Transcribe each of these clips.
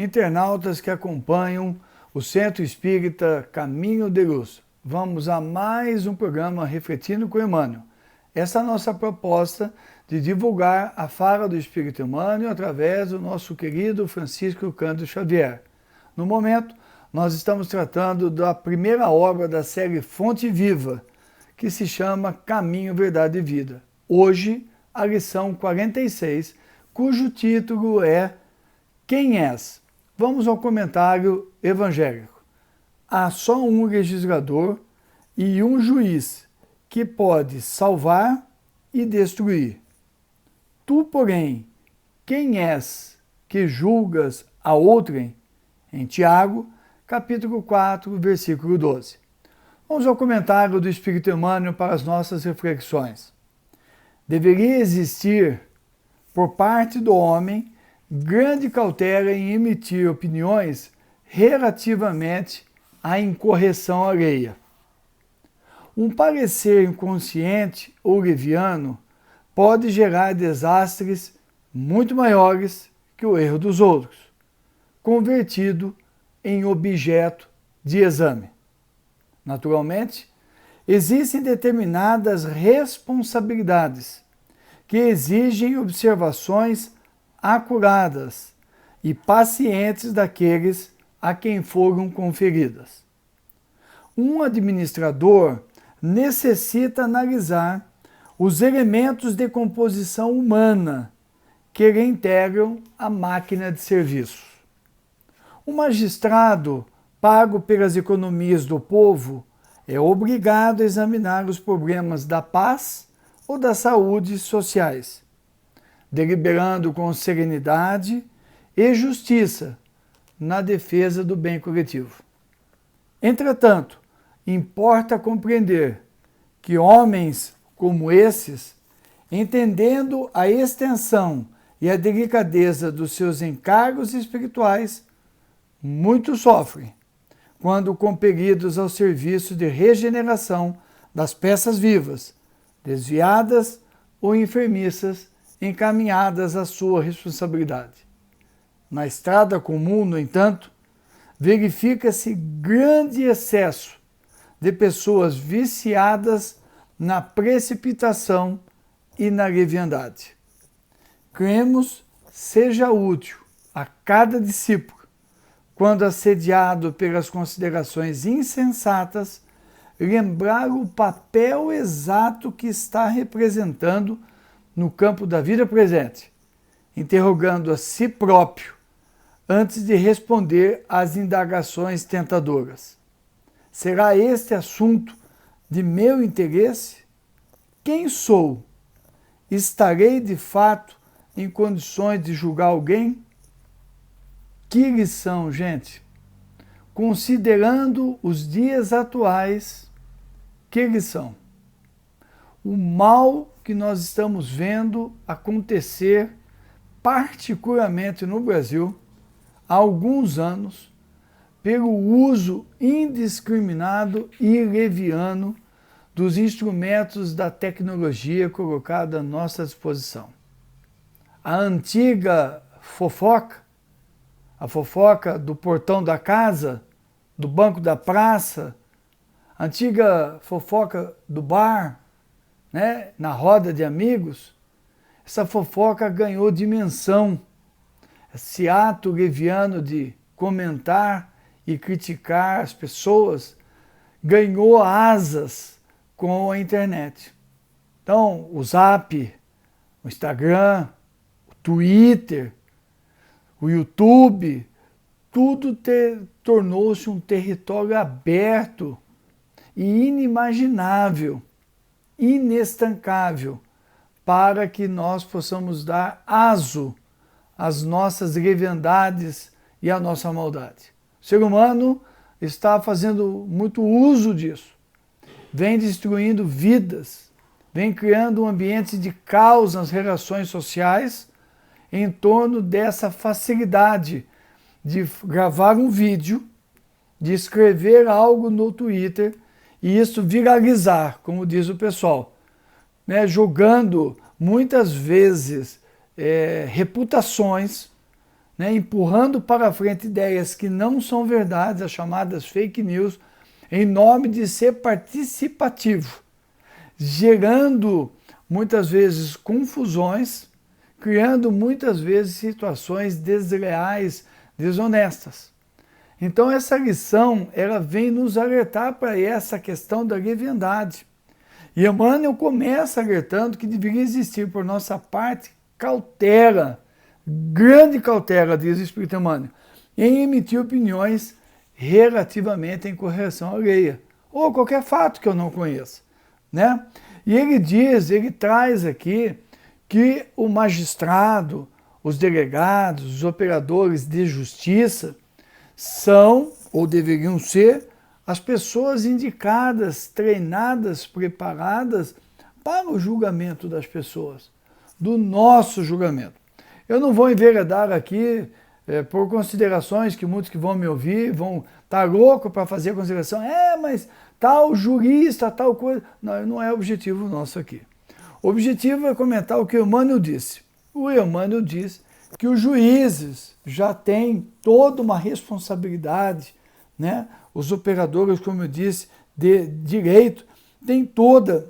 internautas que acompanham o Centro Espírita Caminho de Luz. Vamos a mais um programa Refletindo com Emmanuel. Essa é a nossa proposta de divulgar a fala do Espírito Emmanuel através do nosso querido Francisco Cândido Xavier. No momento, nós estamos tratando da primeira obra da série Fonte Viva, que se chama Caminho, Verdade e Vida. Hoje, a lição 46, cujo título é Quem és? Vamos ao comentário evangélico. Há só um legislador e um juiz que pode salvar e destruir. Tu, porém, quem és que julgas a outrem? Em Tiago, capítulo 4, versículo 12. Vamos ao comentário do Espírito Emmanuel para as nossas reflexões. Deveria existir, por parte do homem, grande cautela em emitir opiniões relativamente à incorreção alheia. Um parecer inconsciente ou leviano pode gerar desastres muito maiores que o erro dos outros, convertido em objeto de exame. Naturalmente, existem determinadas responsabilidades que exigem observações acuradas e pacientes daqueles a quem foram conferidas. Um administrador necessita analisar os elementos de composição humana que lhe integram a máquina de serviço. O magistrado, pago pelas economias do povo, é obrigado a examinar os problemas da paz ou da saúde sociais, deliberando com serenidade e justiça na defesa do bem coletivo. Entretanto, importa compreender que homens como esses, entendendo a extensão e a delicadeza dos seus encargos espirituais, muito sofrem quando compelidos ao serviço de regeneração das peças vivas, desviadas ou enfermiças, encaminhadas à sua responsabilidade. Na estrada comum, no entanto, verifica-se grande excesso de pessoas viciadas na precipitação e na leviandade. Cremos seja útil a cada discípulo, quando assediado pelas considerações insensatas, lembrar o papel exato que está representando no campo da vida presente, interrogando a si próprio antes de responder às indagações tentadoras. Será este assunto de meu interesse? Quem sou? Estarei de fato em condições de julgar alguém? Que lição, gente! Considerando os dias atuais, que lição! O mal que nós estamos vendo acontecer, particularmente no Brasil, há alguns anos, pelo uso indiscriminado e leviano dos instrumentos da tecnologia colocada à nossa disposição. A antiga fofoca, a fofoca do portão da casa, do banco da praça, a antiga fofoca do bar, né, na roda de amigos, essa fofoca ganhou dimensão. Esse ato leviano de comentar e criticar as pessoas ganhou asas com a internet. Então, o Zap, o Instagram, o Twitter, o YouTube, tudo tornou-se um território aberto e inimaginável, inestancável, para que nós possamos dar aso às nossas leviandades e à nossa maldade. O ser humano está fazendo muito uso disso, vem destruindo vidas, vem criando um ambiente de caos nas relações sociais em torno dessa facilidade de gravar um vídeo, de escrever algo no Twitter e isso viralizar, como diz o pessoal, né, jogando muitas vezes reputações né, empurrando para frente ideias que não são verdades, as chamadas fake news, em nome de ser participativo, gerando muitas vezes confusões, criando muitas vezes situações desleais, desonestas. Então essa lição, ela vem nos alertar para essa questão da leviandade. E Emmanuel começa alertando que deveria existir por nossa parte cautela, grande cautela, diz o Espírito Emmanuel, em emitir opiniões relativamente à incorreção alheia, ou qualquer fato que eu não conheça, né? E ele traz aqui que o magistrado, os delegados, os operadores de justiça são, ou deveriam ser, as pessoas indicadas, treinadas, preparadas para o julgamento das pessoas, do nosso julgamento. Eu não vou enveredar aqui por considerações que muitos que vão me ouvir vão estar loucos para fazer a consideração, mas tal jurista, tal coisa. Não é o objetivo nosso aqui. O objetivo é comentar o que o Emmanuel disse. O Emmanuel diz que os juízes já têm toda uma responsabilidade, né? Os operadores, como eu disse, de direito, têm toda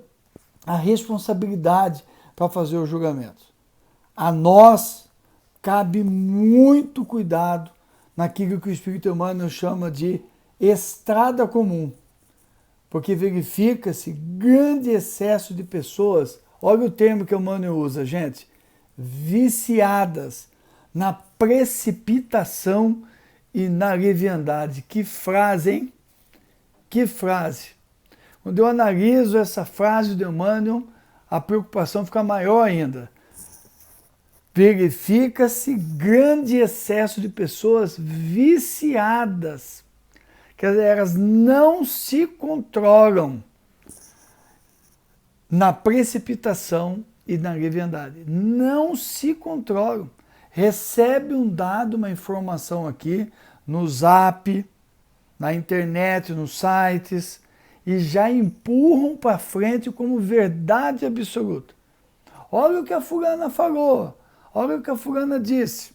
a responsabilidade para fazer os julgamentos. A nós cabe muito cuidado naquilo que o Espírito Emmanuel chama de estrada comum, porque verifica-se grande excesso de pessoas, olha o termo que o Emmanuel usa, gente, viciadas na precipitação e na leviandade. Que frase, hein? Que frase! Quando eu analiso essa frase do Emmanuel, a preocupação fica maior ainda. Verifica-se grande excesso de pessoas viciadas, quer dizer, elas não se controlam na precipitação e na leviandade. Não se controlam. Recebe um dado, uma informação aqui, no Zap, na internet, nos sites, e já empurram para frente como verdade absoluta. Olha o que a fulana falou, olha o que a fulana disse.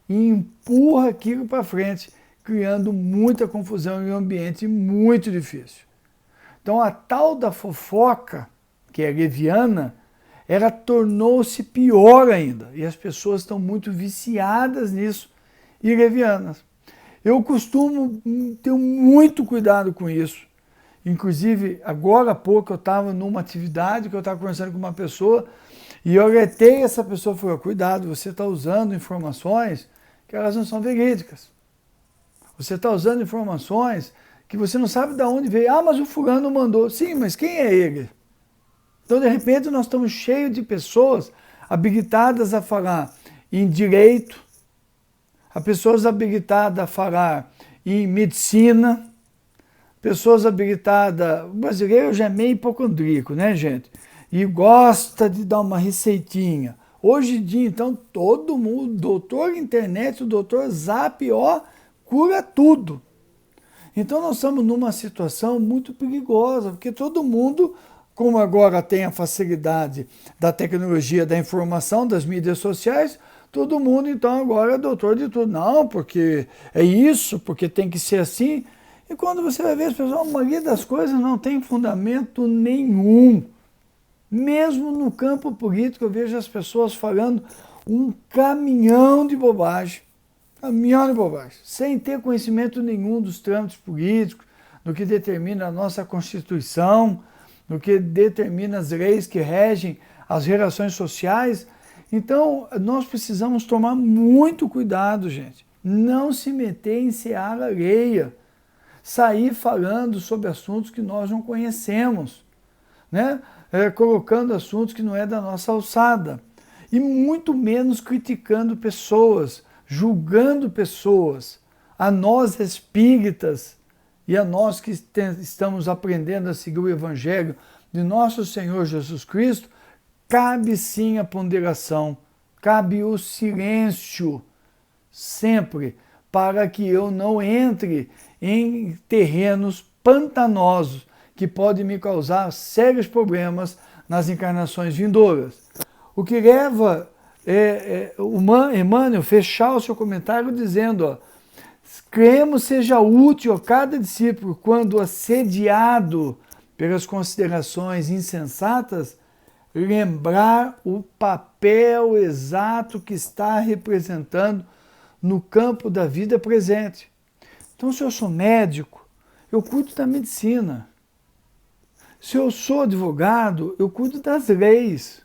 E empurra aquilo para frente, criando muita confusão em um ambiente muito difícil. Então a tal da fofoca, que é leviana, ela tornou-se pior ainda. E as pessoas estão muito viciadas nisso e levianas. Eu costumo ter muito cuidado com isso. Inclusive, agora há pouco eu estava numa atividade que eu estava conversando com uma pessoa e eu alertei essa pessoa e falei, cuidado, você está usando informações que elas não são verídicas. Você está usando informações que você não sabe de onde veio. Mas o fulano mandou. Sim, mas quem é ele? Então, de repente, nós estamos cheios de pessoas habilitadas a falar em direito, a pessoas habilitadas a falar em medicina, pessoas habilitadas... O brasileiro já é meio hipocondríaco, né, gente? E gosta de dar uma receitinha. Hoje em dia, então, todo mundo, doutor internet, o doutor Zap, cura tudo. Então, nós estamos numa situação muito perigosa, porque todo mundo... Como agora tem a facilidade da tecnologia da informação, das mídias sociais, todo mundo então agora é doutor de tudo. Não, porque é isso, porque tem que ser assim. E quando você vai ver as pessoas, a maioria das coisas não tem fundamento nenhum. Mesmo no campo político eu vejo as pessoas falando um caminhão de bobagem. Caminhão de bobagem. Sem ter conhecimento nenhum dos trâmites políticos, do que determina a nossa Constituição, no que determina as leis que regem as relações sociais. Então, nós precisamos tomar muito cuidado, gente. Não se meter em seara alheia. Sair falando sobre assuntos que nós não conhecemos, né? Colocando assuntos que não é da nossa alçada. E muito menos criticando pessoas, julgando pessoas. A nós espíritas, e a nós que estamos aprendendo a seguir o Evangelho de nosso Senhor Jesus Cristo, cabe sim a ponderação, cabe o silêncio, sempre, para que eu não entre em terrenos pantanosos que podem me causar sérios problemas nas encarnações vindouras. O que leva Emmanuel fechar o seu comentário dizendo, ó, cremos seja útil a cada discípulo, quando assediado pelas considerações insensatas, lembrar o papel exato que está representando no campo da vida presente. Então, se eu sou médico, eu cuido da medicina. Se eu sou advogado, eu cuido das leis.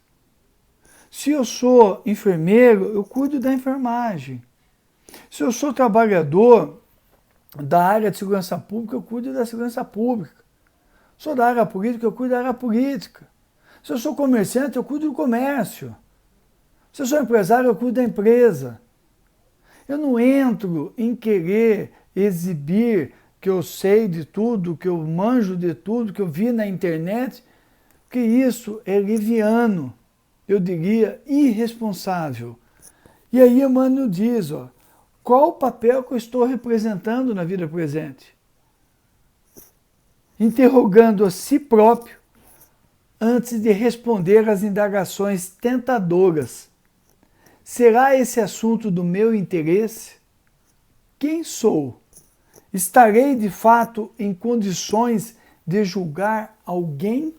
Se eu sou enfermeiro, eu cuido da enfermagem. Se eu sou trabalhador da área de segurança pública, eu cuido da segurança pública. Sou da área política, eu cuido da área política. Se eu sou comerciante, eu cuido do comércio. Se eu sou empresário, eu cuido da empresa. Eu não entro em querer exibir que eu sei de tudo, que eu manjo de tudo, que eu vi na internet, porque isso é leviano, eu diria irresponsável. E aí Emmanuel diz, ó, qual o papel que eu estou representando na vida presente? Interrogando a si próprio antes de responder às indagações tentadoras. Será esse assunto do meu interesse? Quem sou? Estarei de fato em condições de julgar alguém?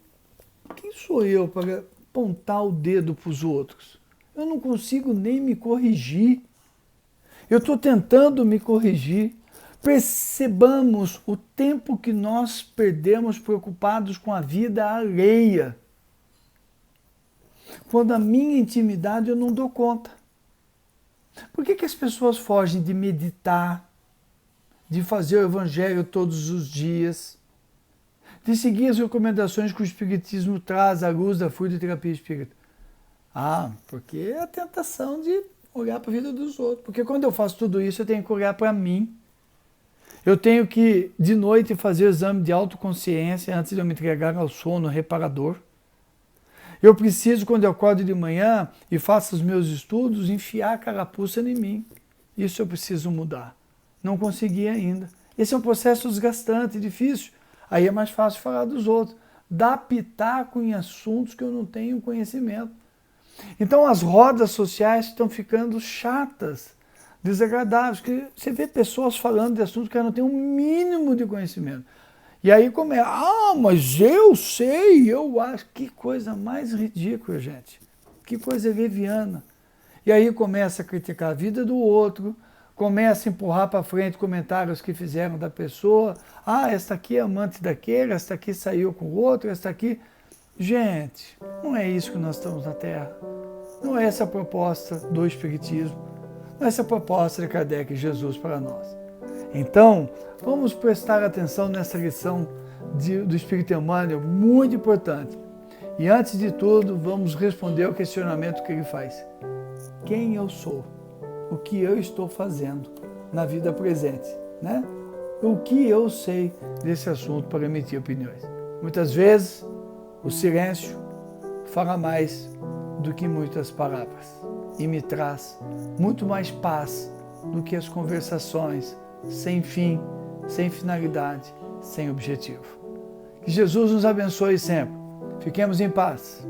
Quem sou eu para apontar o dedo para os outros? Eu não consigo nem me corrigir. Eu estou tentando me corrigir. Percebamos o tempo que nós perdemos preocupados com a vida alheia. Quando a minha intimidade eu não dou conta. Por que as pessoas fogem de meditar, de fazer o evangelho todos os dias, de seguir as recomendações que o Espiritismo traz à luz da fluidoterapia espírita? Porque é a tentação de olhar para a vida dos outros. Porque quando eu faço tudo isso, eu tenho que olhar para mim. Eu tenho que, de noite, fazer o exame de autoconsciência antes de eu me entregar ao sono reparador. Eu preciso, quando eu acordo de manhã e faço os meus estudos, enfiar a carapuça em mim. Isso eu preciso mudar. Não consegui ainda. Esse é um processo desgastante, difícil. Aí é mais fácil falar dos outros. Dar pitaco em assuntos que eu não tenho conhecimento. Então as rodas sociais estão ficando chatas, desagradáveis, porque você vê pessoas falando de assuntos que não têm um mínimo de conhecimento. E aí começa, mas eu sei, eu acho. Que coisa mais ridícula, gente. Que coisa leviana. E aí começa a criticar a vida do outro, começa a empurrar para frente comentários que fizeram da pessoa. Esta aqui é amante daquele, esta aqui saiu com o outro, esta aqui... Gente, não é isso que nós estamos na Terra. Não é essa a proposta do Espiritismo. Não é essa a proposta de Kardec e Jesus para nós. Então, vamos prestar atenção nessa lição do Espírito Emmanuel, muito importante. E antes de tudo, vamos responder ao questionamento que ele faz. Quem eu sou? O que eu estou fazendo na vida presente? Né? O que eu sei desse assunto para emitir opiniões? Muitas vezes, o silêncio fala mais do que muitas palavras e me traz muito mais paz do que as conversações sem fim, sem finalidade, sem objetivo. Que Jesus nos abençoe sempre. Fiquemos em paz.